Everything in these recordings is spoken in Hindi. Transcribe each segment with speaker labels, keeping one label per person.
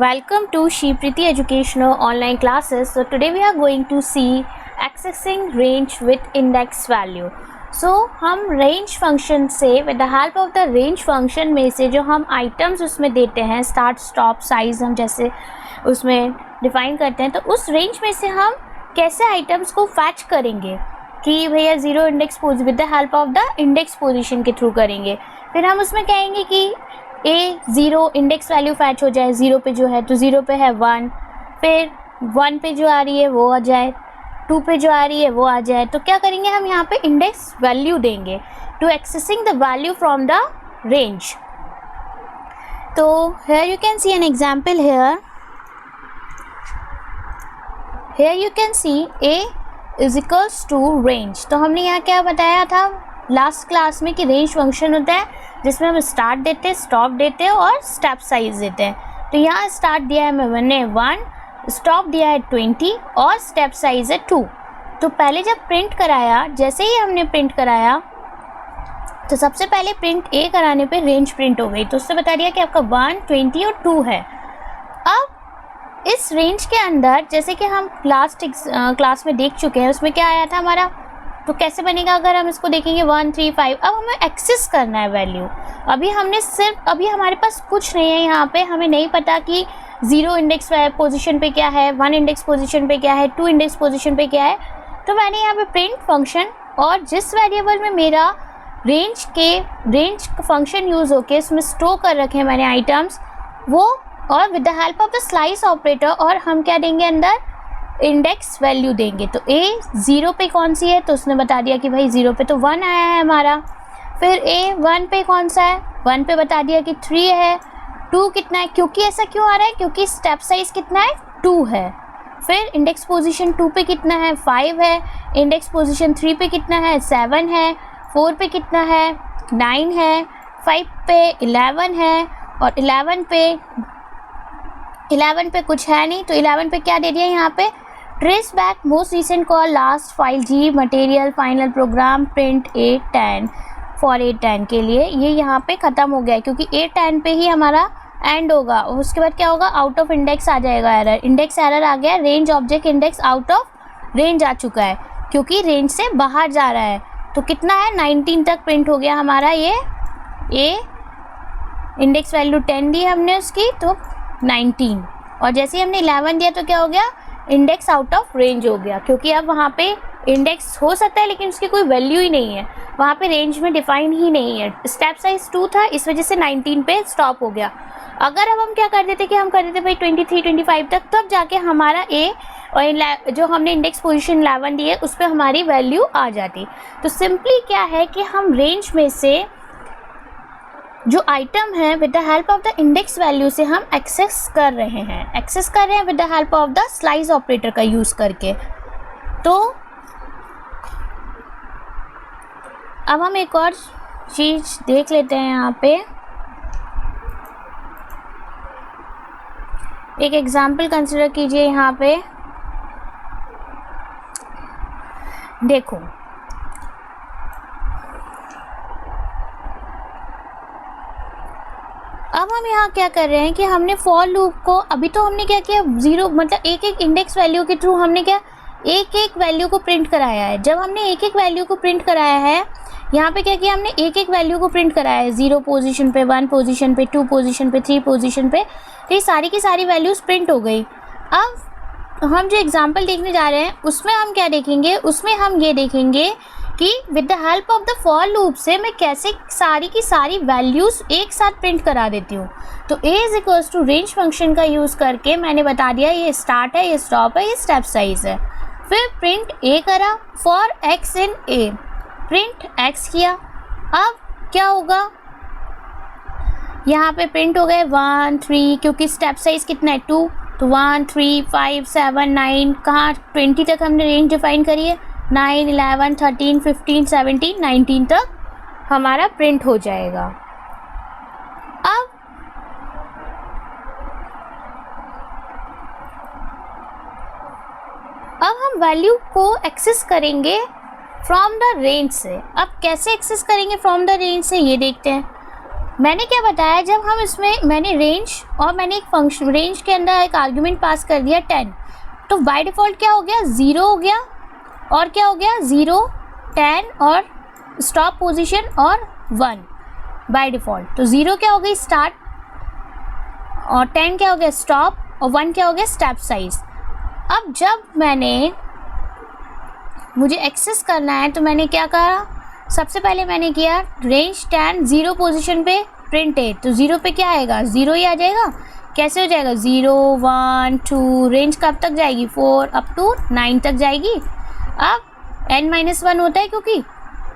Speaker 1: Welcome to Shri Priti Educational online classes. So today we are going to see accessing range with index value. So हम range function से with the help of the range function में से जो हम items उसमें देते हैं start, stop, size हम जैसे उसमें define करते हैं, तो उस range में से हम कैसे items को fetch करेंगे कि भैया zero index with the help of the index position के थ्रू करेंगे. फिर हम उसमें कहेंगे कि ए ज़ीरो इंडेक्स वैल्यू फैच हो जाए. ज़ीरो पे जो है तो ज़ीरो पे है 1, फिर 1 पे जो आ रही है वो आ जाए, 2 पे जो आ रही है वो आ जाए. तो क्या करेंगे हम यहाँ पे इंडेक्स वैल्यू देंगे to accessing the value from the range. तो here you can see an example. Here you can see A is equals to range. तो हमने यहाँ क्या बताया था लास्ट क्लास में कि रेंज फंक्शन होता है जिसमें हम स्टार्ट देते हैं, स्टॉप देते हैं और स्टेप साइज देते हैं. तो यहाँ स्टार्ट दिया है मैंने 1, स्टॉप दिया है 20 और स्टेप साइज है 2. तो पहले जब प्रिंट कराया, जैसे ही हमने प्रिंट कराया तो सबसे पहले प्रिंट ए कराने पे रेंज प्रिंट हो गई. तो उससे बता दिया कि आपका 1, 20 और 2 है. अब इस रेंज के अंदर जैसे कि हम लास्ट क्लास में देख चुके हैं, उसमें क्या आया था हमारा. तो कैसे बनेगा अगर हम इसको देखेंगे 1, 3, 5. अब हमें एक्सेस करना है वैल्यू. अभी हमारे पास कुछ नहीं है यहाँ पे. हमें नहीं पता कि ज़ीरो इंडेक्स पोजीशन पे क्या है, 1 इंडेक्स पोजीशन पे क्या है, 2 इंडेक्स पोजीशन पे क्या है. तो मैंने यहाँ पे प्रिंट फंक्शन और जिस वेरिएबल में मेरा रेंज फंक्शन यूज़ होके इसमें स्टोर कर रखे हैं मैंने आइटम्स, वो और with the help of the slice operator और हम क्या देंगे अंदर इंडेक्स वैल्यू देंगे. तो ए ज़ीरो पे कौन सी है तो उसने बता दिया कि भाई ज़ीरो पे तो 1 आया है हमारा. फिर ए 1 पे कौन सा है, 1 पे बता दिया कि 3 है. 2 कितना है, क्योंकि ऐसा क्यों आ रहा है, क्योंकि स्टेप साइज कितना है 2 है. फिर इंडेक्स पोजीशन 2 पे कितना है 5 है. इंडेक्स पोजीशन 3 पे कितना है 7 है. 4 पे कितना है 9 है. 5 पे 11 है और 11 पे कुछ है नहीं. तो 11 पे क्या दे दिया यहाँ पे traceback most recent call last file जी material final program print 810 for 810 के लिए ये यहाँ पे ख़त्म हो गया है क्योंकि 810 पे ही हमारा एंड होगा. और उसके बाद क्या होगा, आउट ऑफ इंडेक्स आ जाएगा एरर. इंडेक्स एरर आ गया, range object index out of range आ चुका है क्योंकि रेंज से बाहर जा रहा है. तो कितना है 19 तक प्रिंट हो गया हमारा. ये इंडेक्स वैल्यू 10 दी हमने उसकी तो 19, और जैसे ही हमने 11 दिया तो क्या हो गया इंडेक्स आउट ऑफ रेंज हो गया क्योंकि अब वहाँ पे इंडेक्स हो सकता है लेकिन उसकी कोई वैल्यू ही नहीं है, वहाँ पे रेंज में डिफाइन ही नहीं है. स्टेप साइज 2 था, इस वजह से 19 पे स्टॉप हो गया. अगर अब हम क्या कर देते कि हम कर देते भाई 23, 25 तक, तब जाके हमारा ए और जो हमने इंडेक्स पोजीशन 11 दी है उस पर हमारी वैल्यू आ जाती. तो सिंपली क्या है कि हम रेंज में से जो आइटम है with the help of the index value से हम एक्सेस कर रहे हैं with the help of the slice operator का यूज़ करके. तो अब हम एक और चीज़ देख लेते हैं. यहाँ पे एक एग्जाम्पल कंसिडर कीजिए. यहाँ पे देखो, अब हम यहाँ क्या कर रहे हैं कि हमने फॉर लूप को अभी तो हमने क्या किया ज़ीरो मतलब एक इंडेक्स वैल्यू के थ्रू हमने क्या एक वैल्यू को प्रिंट कराया है. जब हमने एक वैल्यू को प्रिंट कराया है, यहाँ पे क्या किया हमने एक वैल्यू को प्रिंट कराया है. 0 पोजीशन पे, 1 पोजीशन पे, 2 पोजीशन पे, 3 पोजीशन पे. तो ये सारी की सारी वैल्यूज़ प्रिंट हो गई. अब हम जो एग्जाम्पल देखने जा रहे हैं उसमें हम क्या देखेंगे, उसमें हम ये देखेंगे कि with the help of the for loop से मैं कैसे सारी की सारी वैल्यूज़ एक साथ प्रिंट करा देती हूँ. तो A is equals to range function का यूज़ करके मैंने बता दिया ये स्टार्ट है, ये स्टॉप है, ये स्टेप साइज है. फिर प्रिंट ए करा for x in A, print x किया. अब क्या होगा, यहाँ पे प्रिंट हो गए 1, 3 क्योंकि स्टेप साइज कितना है 2. तो 1, 3, 5, 7, 9 कहाँ 20 तक हमने रेंज डिफाइन करी है. 9, 11, 13, 15, 17, 19 तक हमारा प्रिंट हो जाएगा. अब हम वैल्यू को एक्सेस करेंगे फ्रॉम द रेंज से. अब कैसे एक्सेस करेंगे फ्रॉम द रेंज से ये देखते हैं. मैंने क्या बताया, जब हम इसमें मैंने रेंज और मैंने एक फंक्शन रेंज के अंदर एक आर्ग्यूमेंट पास कर दिया 10, तो बाय डिफ़ॉल्ट क्या हो गया, 0 हो गया और क्या हो गया 0, 10 और स्टॉप पोजीशन और 1 बाय डिफ़ॉल्ट। तो 0 क्या हो गई स्टार्ट और 10 क्या हो गया स्टॉप और 1 क्या हो गया स्टेप साइज। अब जब मुझे एक्सेस करना है तो मैंने क्या करा, सबसे पहले मैंने किया रेंज 10 0 पोजीशन पे प्रिंट 8, तो 0 पे क्या आएगा 0 ही आ जाएगा। कैसे हो जाएगा 0 1 2, रेंज कब तक जाएगी 4 अप टू 9 तक जाएगी। अब n-1 होता है क्योंकि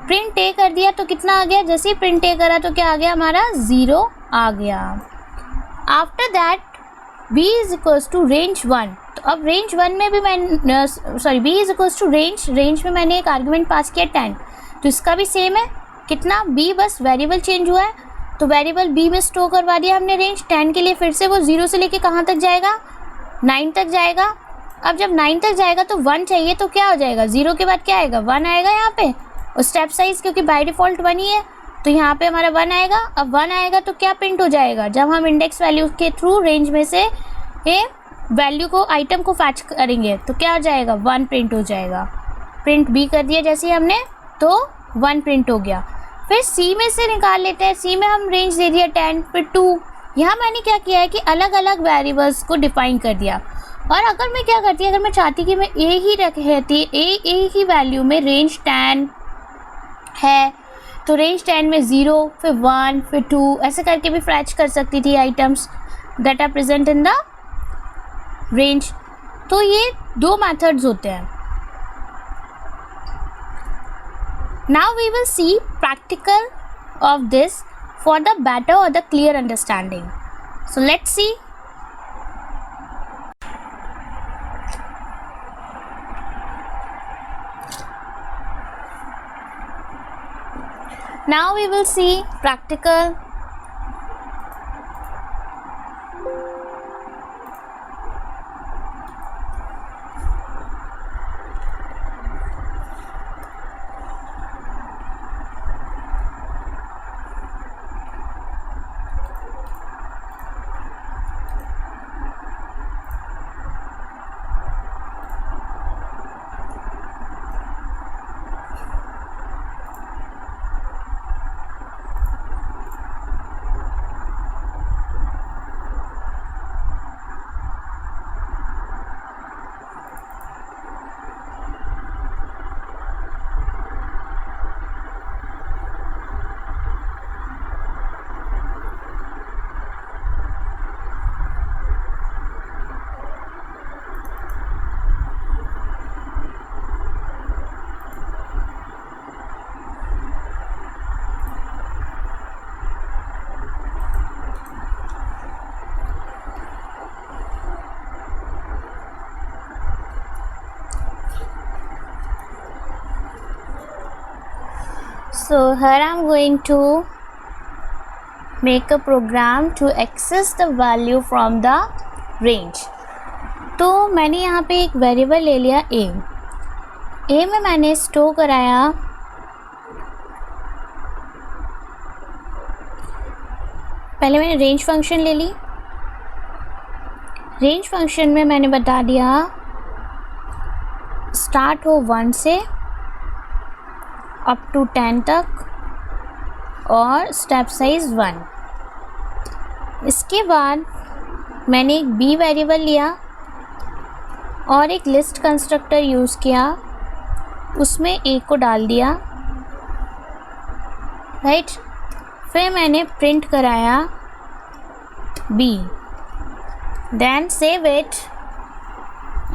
Speaker 1: प्रिंट ए कर दिया तो कितना आ गया, जैसे ही प्रिंट ए करा तो क्या आ गया हमारा 0 आ गया। After that b is equals to range 1, तो अब रेंज 1 में भी b is equals to range में मैंने एक आर्ग्यूमेंट पास किया 10, तो इसका भी सेम है कितना b, बस वेरिएबल चेंज हुआ है तो वेरिएबल b में स्टोर करवा दिया हमने रेंज 10 के लिए। फिर से वो 0 से लेके कहाँ तक जाएगा 9 तक जाएगा। अब जब 9 तक जाएगा तो 1 चाहिए तो क्या हो जाएगा 0 के बाद क्या आएगा 1 आएगा यहाँ पे, और स्टेप साइज क्योंकि बाय डिफ़ॉल्ट 1 ही है तो यहाँ पे हमारा 1 आएगा। अब 1 आएगा तो क्या प्रिंट हो जाएगा, जब हम इंडेक्स वैल्यू के थ्रू रेंज में से वैल्यू को आइटम को फैच करेंगे तो क्या हो जाएगा 1 प्रिंट हो जाएगा। प्रिंट b कर दिया जैसे हमने तो 1 प्रिंट हो गया। फिर c में से निकाल लेते हैं, c में हम रेंज दे दिया 10 फिर 2। यहाँ मैंने क्या किया है कि अलग अलग वेरिएबल्स को डिफाइन कर दिया, और अगर मैं क्या करती, अगर मैं चाहती कि मैं a ही रखती a ही वैल्यू में रेंज 10 है तो रेंज 10 में 0 फिर 1 फिर 2 ऐसे करके भी फैच कर सकती थी items that are present in the range. तो ये 2 मेथड्स होते हैं। Now we will see practical of this for the better or the clear understanding. So let's see. Now we will see practical. So here I am going to make a program to access the value from the range. तो मैंने यहाँ पे एक वेरिएबल ले लिया a में मैंने स्टोर कराया पहले मैंने रेंज फंक्शन ले ली। रेंज फंक्शन में मैंने बता दिया स्टार्ट हो 1 से अप टू 10 तक और स्टेप साइज 1। इसके बाद मैंने एक b वेरिएबल लिया और एक लिस्ट कंस्ट्रक्टर यूज़ किया, उसमें a को डाल दिया, राइट। फिर मैंने प्रिंट कराया b, then save it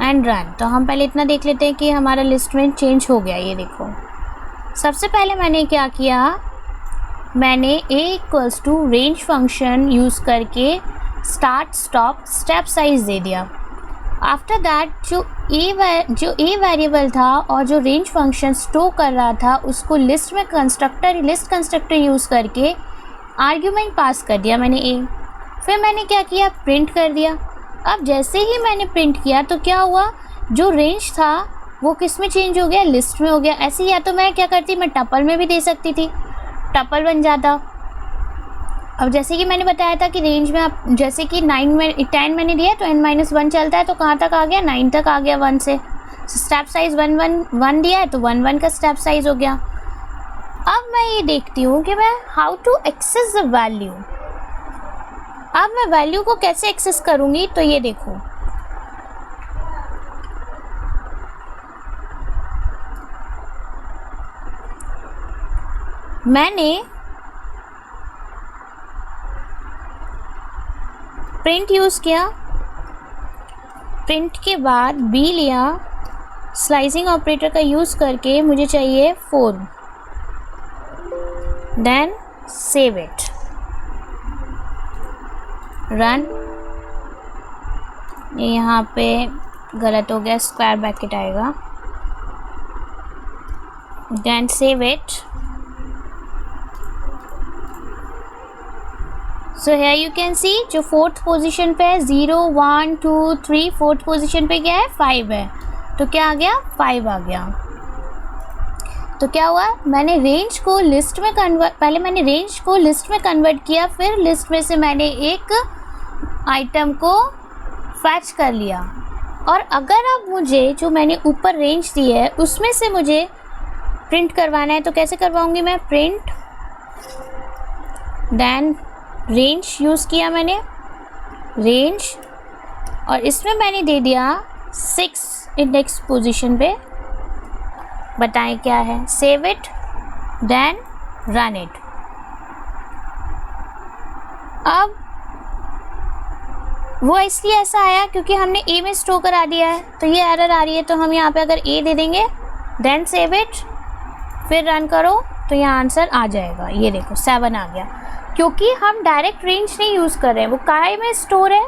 Speaker 1: and run. तो हम पहले इतना देख लेते हैं कि हमारा लिस्ट में चेंज हो गया। ये देखो, सबसे पहले मैंने क्या किया, मैंने a equals to range function use करके स्टार्ट स्टॉप स्टेप साइज़ दे दिया। आफ्टर दैट जो a वेरिएबल था और जो रेंज फंक्शन स्टोर कर रहा था उसको लिस्ट कंस्ट्रक्टर यूज़ करके आर्ग्यूमेंट पास कर दिया मैंने a। फिर मैंने क्या किया, प्रिंट कर दिया। अब जैसे ही मैंने प्रिंट किया तो क्या हुआ, जो रेंज था वो किस में चेंज हो गया, लिस्ट में हो गया। ऐसे ही या तो मैं क्या करती, मैं टपल में भी दे सकती थी, टपल बन जाता। अब जैसे कि मैंने बताया था कि रेंज में आप जैसे कि 10 मैंने दिया तो n-1 चलता है, तो कहाँ तक आ गया, 9 तक आ गया 1 से। स्टेप साइज 1 दिया है तो 1 का स्टेप साइज हो गया। अब मैं ये देखती हूँ कि मैं how to access the value. अब मैं वैल्यू को कैसे एक्सेस करूँगी, तो ये देखो, मैंने प्रिंट यूज़ किया, प्रिंट के बाद बी लिया, स्लाइसिंग ऑपरेटर का यूज़ करके मुझे चाहिए 4, देन सेव इट, रन। ये यहाँ पे गलत हो गया, स्क्वायर ब्रैकेट आएगा, then save it. So here you can see जो 4th पोजीशन पे है 0 1 2 3, 4th पोजीशन पे क्या है 5 है, तो क्या आ गया 5 आ गया। तो क्या हुआ, मैंने रेंज को लिस्ट में पहले मैंने रेंज को लिस्ट में कन्वर्ट किया, फिर लिस्ट में से मैंने एक आइटम को फैच कर लिया। और अगर अब मुझे जो मैंने ऊपर रेंज दी है उसमें से मुझे प्रिंट करवाना है तो कैसे करवाऊंगी मैं, प्रिंट देन रेंज यूज़ किया मैंने, रेंज, और इसमें मैंने दे दिया 6 इंडेक्स पोजीशन पे। बताएं क्या है, save it then run it. अब वो इसलिए ऐसा आया क्योंकि हमने ए में स्टोर करा दिया है, तो ये एरर आ रही है। तो हम यहाँ पे अगर ए दे देंगे देन सेव इट फिर रन करो तो यहाँ आंसर आ जाएगा। ये देखो 7 आ गया, क्योंकि हम डायरेक्ट रेंज नहीं यूज़ कर रहे हैं, वो काय में स्टोर है,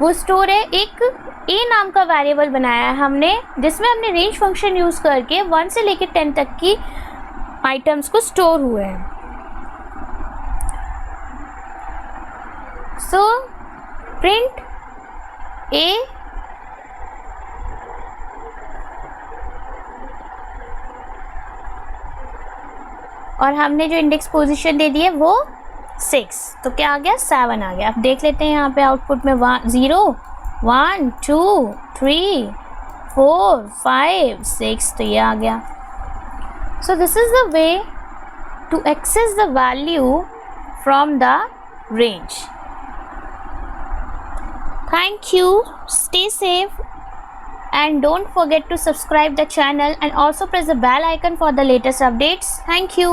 Speaker 1: वो स्टोर है एक ए नाम का वेरिएबल बनाया है हमने, जिसमें हमने रेंज फंक्शन यूज़ करके 1 से लेकर 10 तक की आइटम्स को स्टोर हुए हैं। सो प्रिंट ए और हमने जो इंडेक्स पोजीशन दे दी है वो 6, तो क्या आ गया 7 आ गया। अब देख लेते हैं यहाँ पे आउटपुट में 0 1 2 3 4 5 6, तो ये आ गया। So this is the way to access the value from the range. Thank you, stay safe and don't forget to subscribe the channel and also press the bell icon for the latest updates. Thank you.